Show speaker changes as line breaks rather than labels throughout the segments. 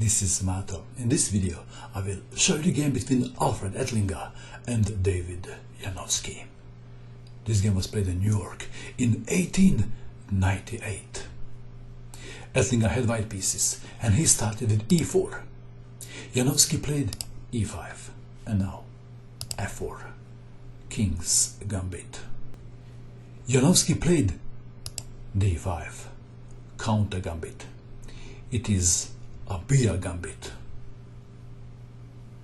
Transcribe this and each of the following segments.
This is Mato. In this video I will show you the game between Alfred Ettlinger and David Janowski. This game was played in New York in 1898. Ettlinger had white pieces and he started at e4. Janowski played e5 and now f4, King's Gambit. Janowski played d5, counter gambit. It is a beer gambit.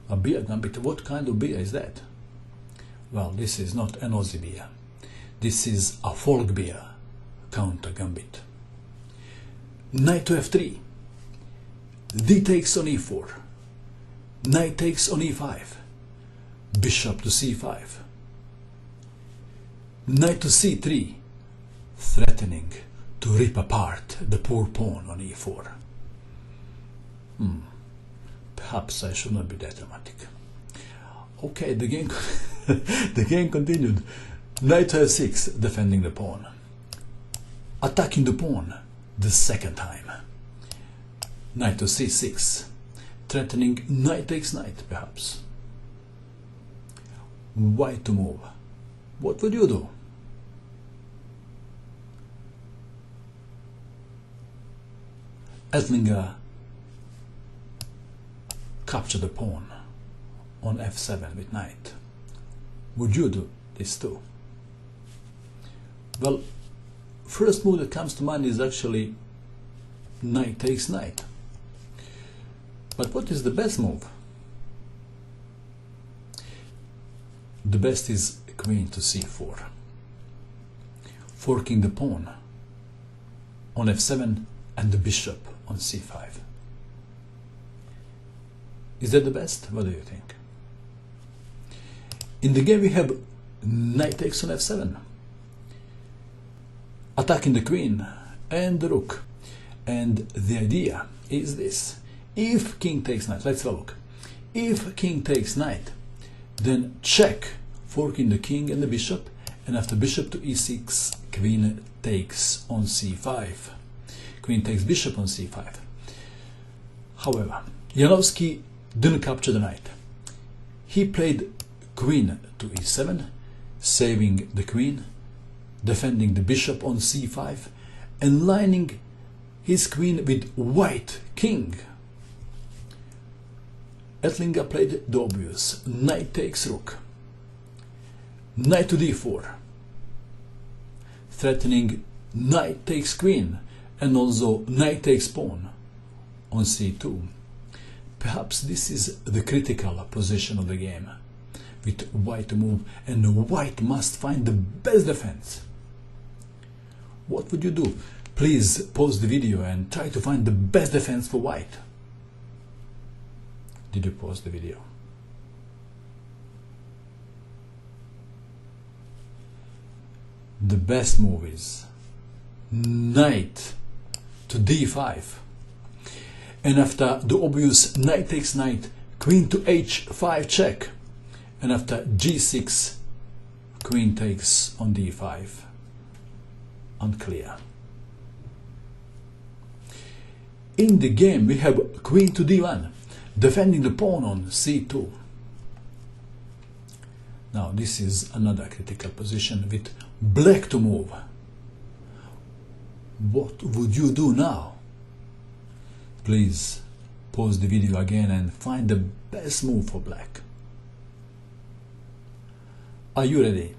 A beer gambit? What kind of beer is that? Well, this is not an Aussie beer. This is a folk beer, counter gambit. Knight to f3. D takes on e4. Knight takes on e5. Bishop to c5. Knight to c3, threatening to rip apart the poor pawn on e4. Perhaps I should not be that dramatic. Okay, the game the game continued. Knight to f6, defending the pawn. Attacking the pawn the second time. Knight to c6, threatening knight takes knight, perhaps. White to move. What would you do? Ettlinger captured the pawn on f7 with knight. Would you do this too? Well, first move that comes to mind is actually knight takes knight. But what is the best move? The best is queen to c4, forking the pawn on f7 and the bishop on c5. Is that the best? What do you think? In the game we have knight takes on f7, attacking the queen and the rook. And the idea is this: if king takes knight, let's have a look. If king takes knight, then check, forking the king and the bishop, and after bishop to e6, queen takes on c5. Queen takes bishop on c5. However, Janowski didn't capture the knight. He played queen to e7, saving the queen, defending the bishop on c5, and lining his queen with white king. Ettlinger played the obvious: knight takes rook. Knight to d4, threatening knight takes queen, and also knight takes pawn on c2. Perhaps this is the critical position of the game, with white to move, and white must find the best defense. What would you do? Please pause the video and try to find the best defense for white. Did you pause the video? The best move is knight to d5, and after the obvious knight takes knight, queen to h5 check, and after g6, queen takes on d5. Unclear. In the game we have queen to d1, defending the pawn on c2. Now this is another critical position with black to move. What would you do now? Please pause the video again and find the best move for black. Are you ready?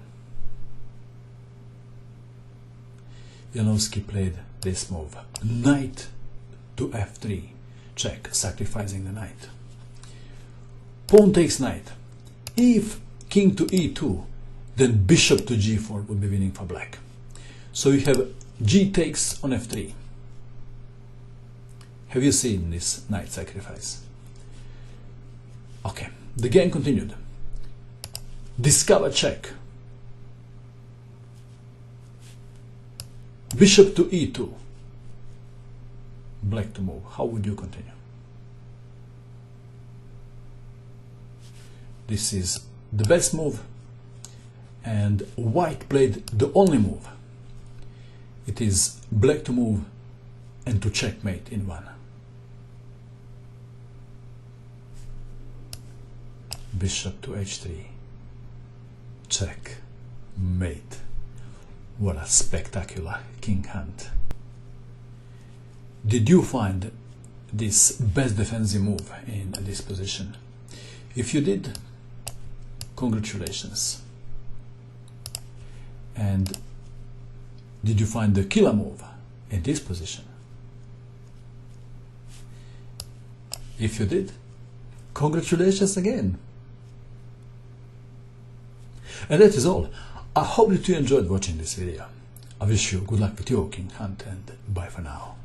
Janowski played this move: knight to f3, check, sacrificing the knight. Pawn takes knight. If king to e2, then bishop to g4 would be winning for black. So you have g takes on f3. Have you seen this knight sacrifice? Okay, the game continued. Discover check. Bishop to e2. Black to move. How would you continue? This is the best move, and white played the only move. It is black to move and to checkmate in one. bishop to h3. Check, mate. What a spectacular king hand. Did you find this best defensive move in this position? If you did, congratulations. And did you find the killer move in this position? If you did, congratulations again. And that is all. I hope that you enjoyed watching this video. I wish you good luck with your king hunt and bye for now.